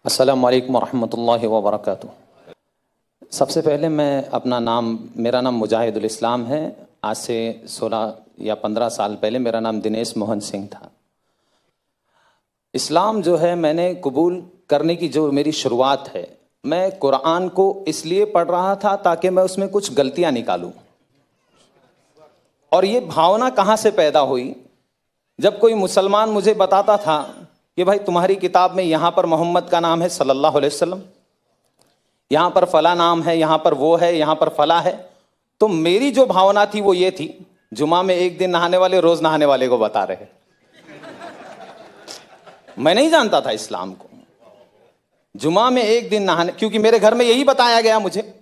अस्सलामु अलैकुम वरहमतुल्लाहि वबरकातुहू। सबसे पहले मेरा नाम मुजाहिदुल इस्लाम है। आज से 16 या 15 साल पहले मेरा नाम दिनेश मोहन सिंह था। इस्लाम जो है मैंने कबूल करने की जो मेरी शुरुआत है, मैं कुरान को इसलिए पढ़ रहा था ताकि मैं उसमें कुछ गलतियां निकालूं। और ये भावना कहाँ से पैदा हुई, जब कोई मुसलमान मुझे बताता था कि भाई तुम्हारी किताब में यहाँ पर मोहम्मद का नाम है सल्लल्लाहु अलैहि वसल्लम, यहाँ पर फला नाम है, यहाँ पर वो है, यहाँ पर फला है, तो मेरी जो भावना थी वो ये थी, जुमा में एक दिन नहाने वाले रोज नहाने वाले को बता रहे। मैं नहीं जानता था इस्लाम को। जुमा में एक दिन नहाने, क्योंकि मेरे घर में यही बताया गया, मुझे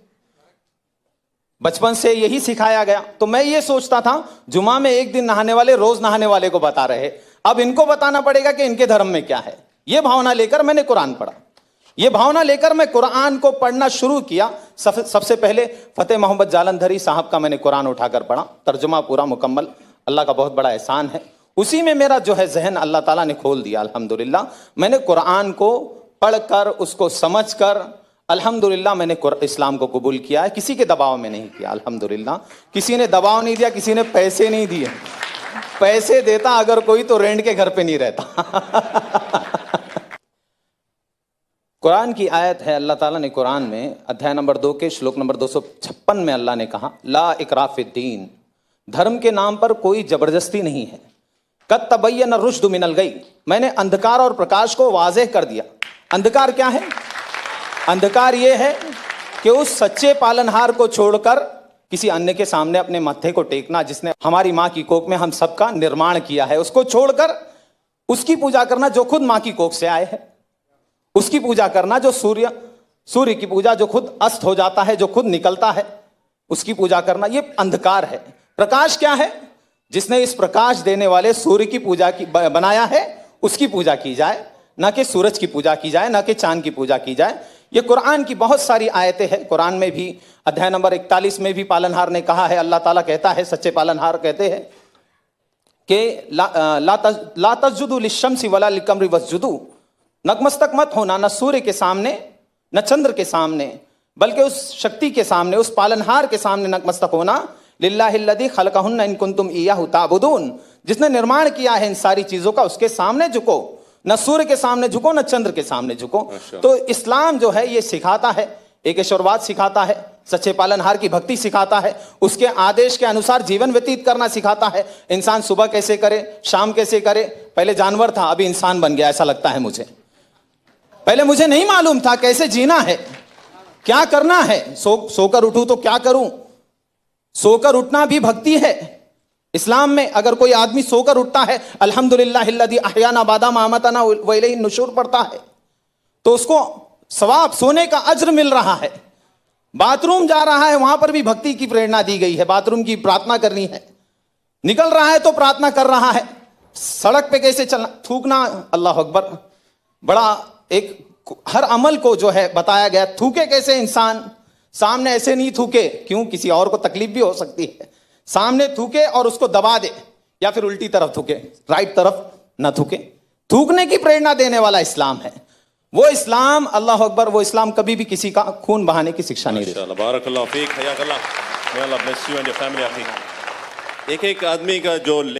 बचपन से यही सिखाया गया, तो मैं ये सोचता था जुमा में एक दिन नहाने वाले रोज नहाने वाले को बता रहे, अब इनको बताना पड़ेगा कि इनके धर्म में क्या है। ये भावना लेकर मैंने कुरान पढ़ा। ये भावना लेकर मैं कुरान को पढ़ना शुरू किया। सबसे पहले फतेह मोहम्मद जालंधरी साहब का मैंने कुरान उठाकर पढ़ा, तर्जुमा पूरा मुकम्मल। अल्लाह का बहुत बड़ा एहसान है, उसी में मेरा जो है जहन अल्लाह ताला ने खोल दिया। अल्हम्दुलिल्लाह मैंने कुरान को पढ़कर, उसको समझकर, अल्हम्दुलिल्लाह मैंने इस्लाम को कबूल किया है। किसी के दबाव में नहीं किया, अल्हम्दुलिल्लाह। किसी ने दबाव नहीं दिया, किसी ने पैसे नहीं दिए। पैसे देता अगर कोई तो रेंट के घर पे नहीं रहता। कुरान की आयत है, अल्लाह ताला ने कुरान में अध्याय नंबर 2 के श्लोक नंबर 256 में अल्लाह ने कहा, ला इकराह फिद्दीन, धर्म के नाम पर कोई जबरदस्ती नहीं है। कद तबय्यन रुश्द मिनल गई, मैंने अंधकार और प्रकाश को वाज़ेह कर दिया। अंधकार क्या है? अंधकार यह है कि उस सच्चे पालनहार को छोड़कर किसी अन्य के सामने अपने माथे को टेकना, जिसने हमारी माँ की कोख में हम सबका निर्माण किया है, उसको छोड़कर उसकी पूजा करना जो खुद माँ की कोख से आए हैं, उसकी पूजा करना जो सूर्य की पूजा जो खुद अस्त हो जाता है, जो खुद निकलता है, उसकी पूजा करना, ये अंधकार है। प्रकाश क्या है? जिसने इस प्रकाश देने वाले सूर्य की पूजा की बनाया है, उसकी पूजा की जाए, ना कि सूरज की पूजा की जाए, ना कि चांद की पूजा की जाए। ये कुरान की बहुत सारी आयतें हैं। कुरान में भी अध्याय नंबर 41 में भी पालनहार ने कहा है, अल्लाह ताला कहता है, सच्चे पालनहार कहते हैं कि ला तस्जुदू लिश्शम्सी वला लिलकमरी वस्जुदू, नतमस्तक मत होना न सूर्य के सामने न चंद्र के सामने, बल्कि उस शक्ति के सामने, उस पालनहार के सामने नतमस्तक होना। लिल्लाहिल्लज़ी खलक़हुन्ना इन कुंतुम इय्याहु ताबुदून, जिसने निर्माण किया है इन सारी चीजों का, उसके सामने झुको। न सूर्य के सामने झुको, न चंद्र के सामने झुको। तो इस्लाम जो है ये सिखाता है, एक ईश्वरवाद सिखाता है, सच्चे पालनहार की भक्ति सिखाता है, उसके आदेश के अनुसार जीवन व्यतीत करना सिखाता है। इंसान सुबह कैसे करे, शाम कैसे करे। पहले जानवर था, अभी इंसान बन गया, ऐसा लगता है मुझे। पहले मुझे नहीं मालूम था कैसे जीना है, क्या करना है। सोकर उठूं तो क्या करूं? सोकर उठना भी भक्ति है इस्लाम में। अगर कोई आदमी सोकर उठता है, अल्हम्दुलिल्लाहिल्लज़ी अहयाना बादा मा अमातना व इलैहि नुशूर पढ़ता है, तो उसको सवाब, सोने का अज्र मिल रहा है। बाथरूम जा रहा है, वहां पर भी भक्ति की प्रेरणा दी गई है, बाथरूम की प्रार्थना करनी है। निकल रहा है तो प्रार्थना कर रहा है। सड़क पे कैसे चलना, थूकना, अल्लाह अकबर, बड़ा एक हर अमल को जो है बताया गया। थूके कैसे इंसान, सामने ऐसे नहीं थूके, क्यों? किसी और को तकलीफ भी हो सकती है। सामने थूके और उसको दबा दे, या फिर उल्टी तरफ थूके, राइट तरफ ना थूके। थूकने की प्रेरणा देने वाला इस्लाम है। वो इस्लाम, अल्लाह अकबर, वो इस्लाम कभी भी किसी का खून बहाने की शिक्षा नहीं देता। बारकल्लाह Feke, हयाकल्लाह, may Allah bless you and your family। एक एक आदमी का जो